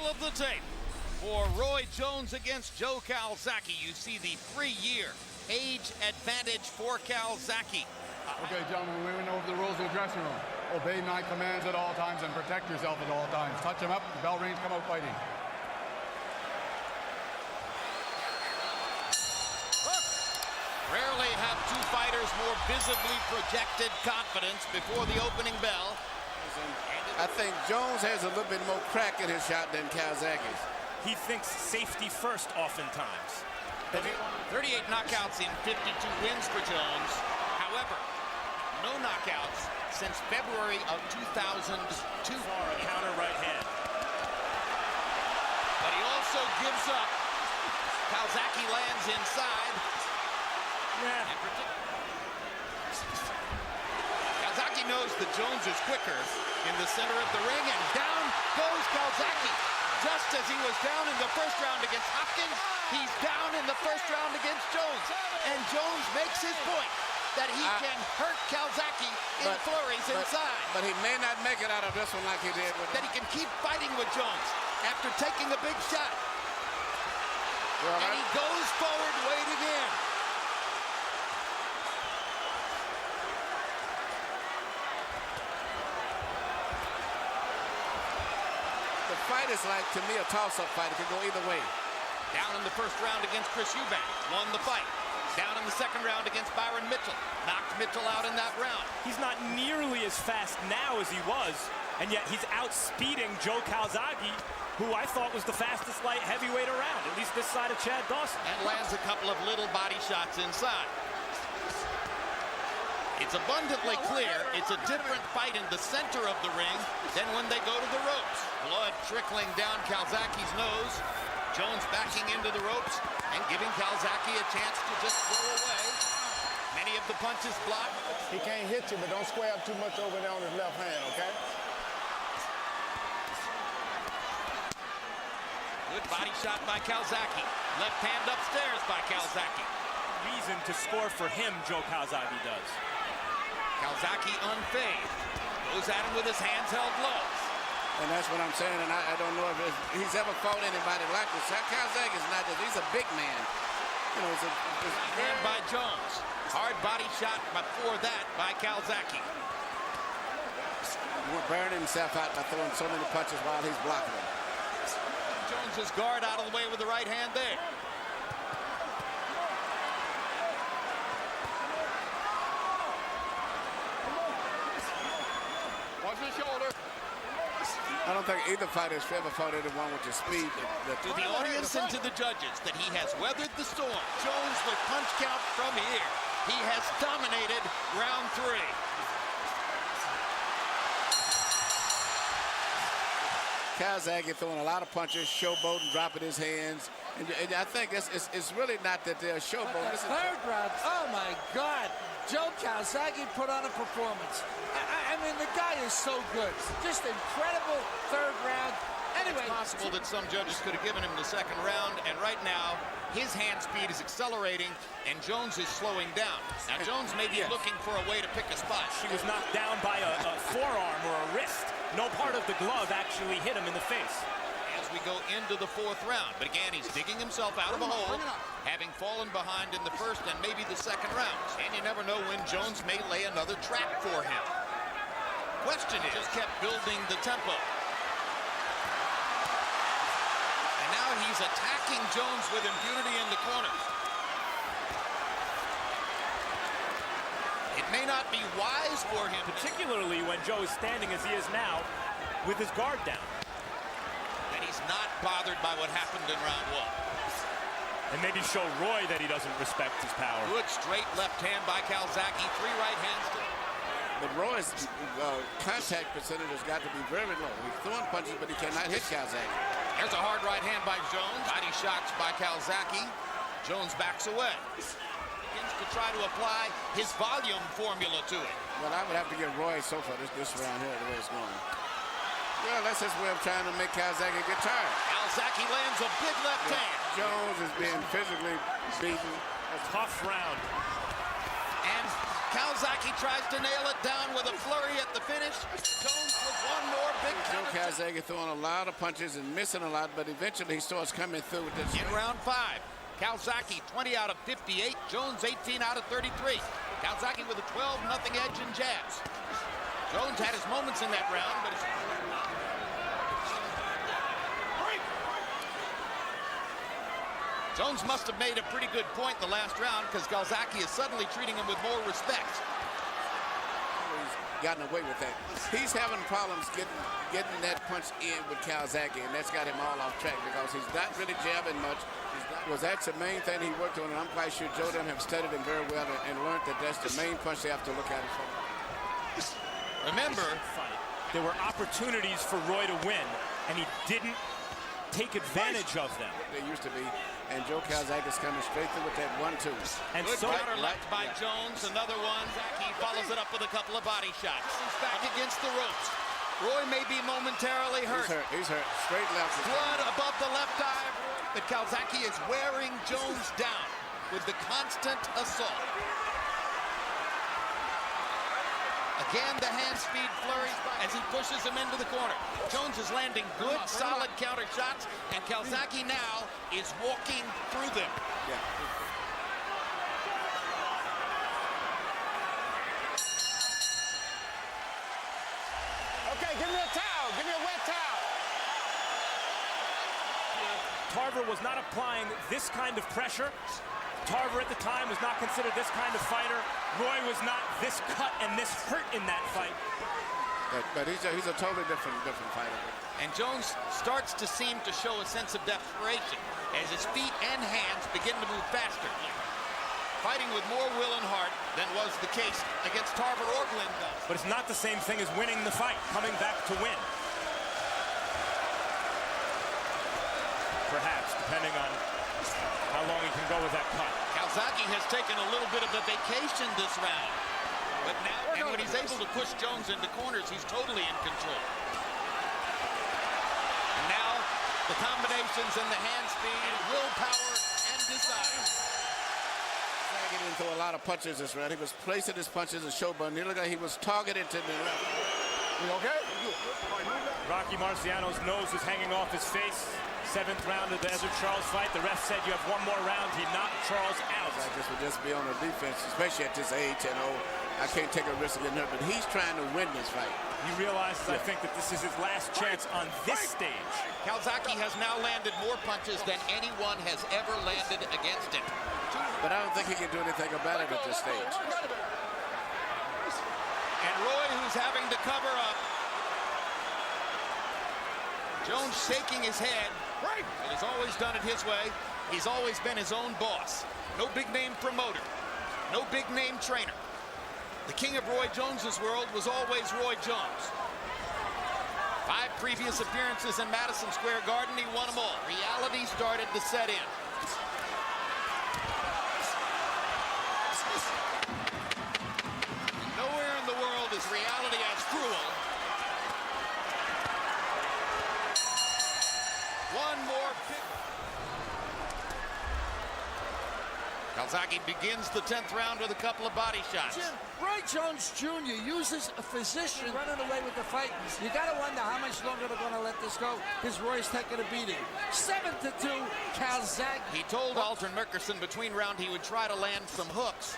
Battle of the tape for Roy Jones against Joe Calzaghe. You see the 3-year age advantage for Calzaghe. Okay, gentlemen, we went over the rules of the dressing room. Obey my commands at all times and protect yourself at all times. Touch him up, the bell rings, come out fighting. Rarely have two fighters more visibly projected confidence before the opening bell. I think Jones has a little bit more crack in his shot than Calzaghe's. He thinks safety first oftentimes. 38 knockouts in 52 wins for Jones. However, no knockouts since February of 2002. For a counter right hand. But he also gives up. Calzaghe lands inside. Yeah. Calzaghe knows that Jones is quicker in the center of the ring, and down goes Calzaghe. Just as he was down in the first round against Hopkins, he's down in the first round against Jones. And Jones makes his point that he can hurt Calzaghe in flurries inside. But he may not make it out of this one like he did with that he can keep fighting with Jones after taking a big shot. Well, and he goes forward waiting in. The fight is like, to me, a toss-up fight. It could go either way. Down in the first round against Chris Eubank, won the fight. Down in the second round against Byron Mitchell, knocked Mitchell out in that round. He's not nearly as fast now as he was, and yet he's outspeeding Joe Calzaghe, who I thought was the fastest light heavyweight around, at least this side of Chad Dawson. And lands a couple of little body shots inside. It's abundantly clear it's a different fight in the center of the ring than when they go to the ropes. Blood trickling down Calzaghe's nose. Jones backing into the ropes and giving Calzaghe a chance to just throw away. Many of the punches blocked. He can't hit you, but don't square up too much over there on his left hand, okay? Good body shot by Calzaghe. Left hand upstairs by Calzaghe. Reason to score for him, Joe Calzaghe does. Calzaghe unfazed. Goes at him with his hands held low. And that's what I'm saying, and I don't know if he's ever fought anybody like this. Calzaghe is not just, he's a big man. You know, it's hand by Jones. Hard body shot before that by Calzaghe. Burning himself out by throwing so many punches while he's blocking them. Jones's guard out of the way with the right hand there. Watch the shoulder. I don't think either fighter's ever fought anyone with the speed. To the audience and to the judges that he has weathered the storm. Jones with punch count from here. He has dominated round 3. Calzaghe throwing a lot of punches, showboating, dropping his hands. And I think it's really not that they're showboating. This is third round, oh my God. Joe Calzaghe put on a performance. I mean, the guy is so good. Just incredible third round. Anyway. It's possible that some judges could have given him the second round, and right now, his hand speed is accelerating, and Jones is slowing down. Now, Jones may be looking for a way to pick a spot. He was knocked down by a forearm or a wrist. No part of the glove actually hit him in the face. As we go into the 4th round, but again, he's digging himself out of a hole, having fallen behind in the first and maybe the second rounds. And you never know when Jones may lay another trap for him. Question is, just kept building the tempo. And now he's attacking Jones with impunity in the corner. It may not be wise for him, particularly when Joe is standing as he is now with his guard down. And he's not bothered by what happened in round 1. And maybe show Roy that he doesn't respect his power. Good straight left hand by Calzaghe, 3 right hands to him. But Roy's contact percentage has got to be very low. He's throwing punches, but he cannot hit Calzaghe. There's a hard right hand by Jones. Body shots by Calzaghe. Jones backs away. Begins to try to apply his volume formula to it. Well, I would have to give Roy so far this round here, the way it's going. Well, that's his way of trying to make Calzaghe get tired. Calzaghe lands a big left hand. Jones is being physically beaten. A tough round. And Calzaghe tries to nail it down with a flurry at the finish. Jones with one more big Joe counter. Calzaghe throwing a lot of punches and missing a lot, but eventually he starts coming through with this. In round 5, Calzaghe 20 out of 58, Jones 18 out of 33. Calzaghe with a 12-0 edge in jabs. Jones had his moments in that round, but Jones must have made a pretty good point the last round because Calzaghe is suddenly treating him with more respect. He's gotten away with that. He's having problems getting that punch in with Calzaghe, and that's got him all off track because he's not really jabbing much. That's the main thing he worked on, and I'm quite sure Joe them have studied him very well and learned that that's the main punch they have to look at it for. Remember, there were opportunities for Roy to win, and he didn't take advantage of them. They used to be, and Joe Calzaghe is coming straight through with that 1-2. And good so counter left by Jones. Another one. He follows it up with a couple of body shots. Back against the ropes. Roy may be momentarily hurt. He's hurt. Straight left. Blood above the left eye. But Calzaghe is wearing Jones down with the constant assault. Again, the hand speed flurries as he pushes him into the corner. Jones is landing good, solid counter shots, and Calzaghe now is walking through them. Yeah. Okay, give me a towel. Give me a wet towel. Tarver was not applying this kind of pressure. Tarver at the time was not considered this kind of fighter. Roy was not this cut and this hurt in that fight. But he's a totally different fighter. And Jones starts to seem to show a sense of desperation as his feet and hands begin to move faster. Fighting with more will and heart than was the case against Tarver or Glenn. But it's not the same thing as winning the fight, coming back to win. Perhaps, depending on how long he can go with that cut. Calzaghe has taken a little bit of a vacation this round. But now, and when he's able to push Jones into corners, he's totally in control. And now, the combinations and the hand speed, willpower, and desire. He didn't throw a lot of punches this round. He was placing his punches and showboating. He looked like he was targeted to the left. You okay? Rocky Marciano's nose was hanging off his face. 7th round of the Ezra Charles fight. The ref said you have one more round. He knocked Charles out. I just would just be on the defense, especially at this age. You know, I can't take a risk of getting hurt, but he's trying to win this fight. He realizes, I think, that this is his last chance on this stage. Calzaghe has now landed more punches than anyone has ever landed against him. But I don't think he can do anything about it at this stage. And Roy, who's having to cover up. Jones shaking his head. But he's always done it his way. He's always been his own boss. No big name promoter. No big name trainer. The king of Roy Jones's world was always Roy Jones. 5 previous appearances in Madison Square Garden, he won them all. Reality started to set in. Nowhere in the world is reality as cruel. One more pick. Calzaghe begins the 10th round with a couple of body shots. Jim, Roy Jones Jr. uses a physician running away with the fight. You got to wonder how much longer they're going to let this go because Roy's taking a beating. 7-2, Calzaghe. He told Alton Mickerson between round he would try to land some hooks.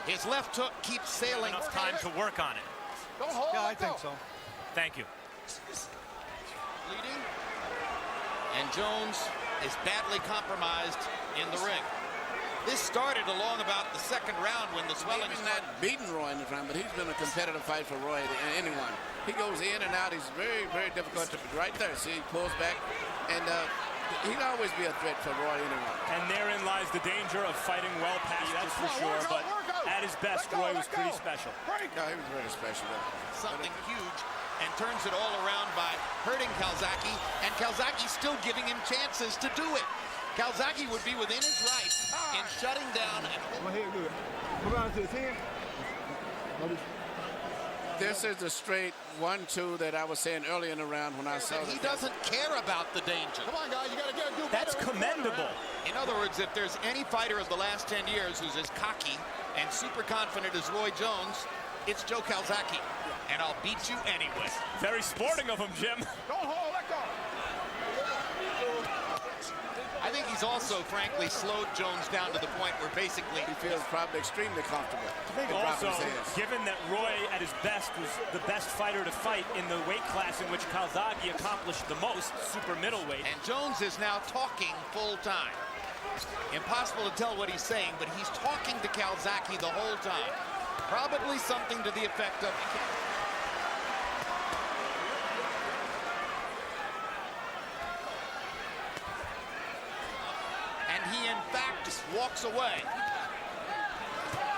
His left hook keeps sailing. Enough time to work on it. Don't hold. Yeah, I think so. Thank you. Bleeding. And Jones is badly compromised in the ring. This started along about the 2nd round when the swelling He's not beaten Roy in the round, but he's been a competitive fight for Roy, anyone. He goes in and out. He's very, very difficult to, right there. See, he pulls back, and he'll always be a threat for Roy, anyone. And therein lies the danger of fighting well past, that's for sure. But at his best, Roy was pretty special. No, he was very special. something huge and turns it all around by hurting Calzaghe, and Calzaghe still giving him chances to do it. Calzaghe would be within his rights in shutting down. Go ahead, do it. Move on to the 10. This is the straight 1-2 that I was saying earlier in the round when I saw And he doesn't care about the danger. Come on, guys, you got to do better. That's commendable. In other words, if there's any fighter of the last 10 years who's as cocky and super confident as Roy Jones, it's Joe Calzaghe. And I'll beat you anyway. Very sporting of him, Jim. Don't hold, let go. I think he's also, frankly, slowed Jones down to the point where basically he feels probably extremely comfortable. Also, given that Roy at his best was the best fighter to fight in the weight class in which Calzaghe accomplished the most, super middleweight. And Jones is now talking full time. Impossible to tell what he's saying, but he's talking to Calzaghe the whole time. Probably something to the effect of... And he, in fact, walks away.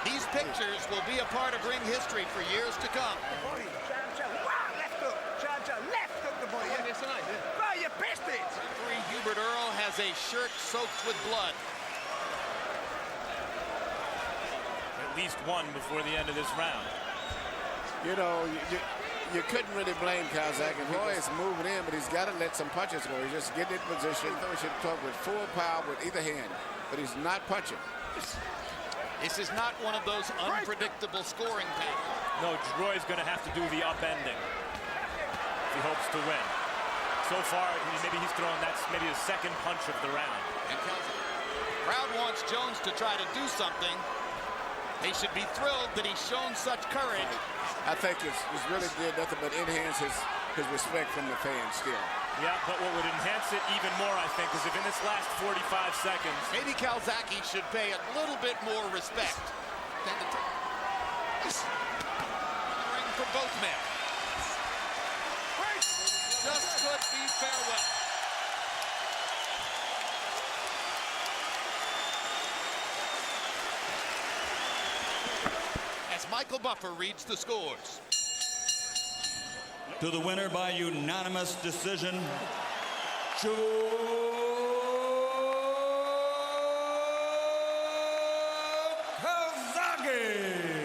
These pictures will be a part of ring history for years to come. Referee Hubert Earl has a shirt soaked with blood. At least one before the end of this round. You know, you couldn't really blame Calzaghe. Roy is moving in, but he's got to let some punches go. He's just getting in position. He should talk with full power with either hand, but he's not punching. This is not one of those unpredictable scoring patterns. No, Roy's going to have to do the upending if he hopes to win. So far, maybe he's thrown, that's maybe his second punch of the round. And Calzaghe. Crowd wants Jones to try to do something. They should be thrilled that he's shown such courage. I think it's really did nothing but enhance his respect from the fans still. Yeah, but what would enhance it even more, I think, is if in this last 45 seconds... Maybe Calzaghe should pay a little bit more respect than the ring for both men. Just could be farewell. As Michael Buffer reads the scores. To the winner by unanimous decision, Joe Calzaghe.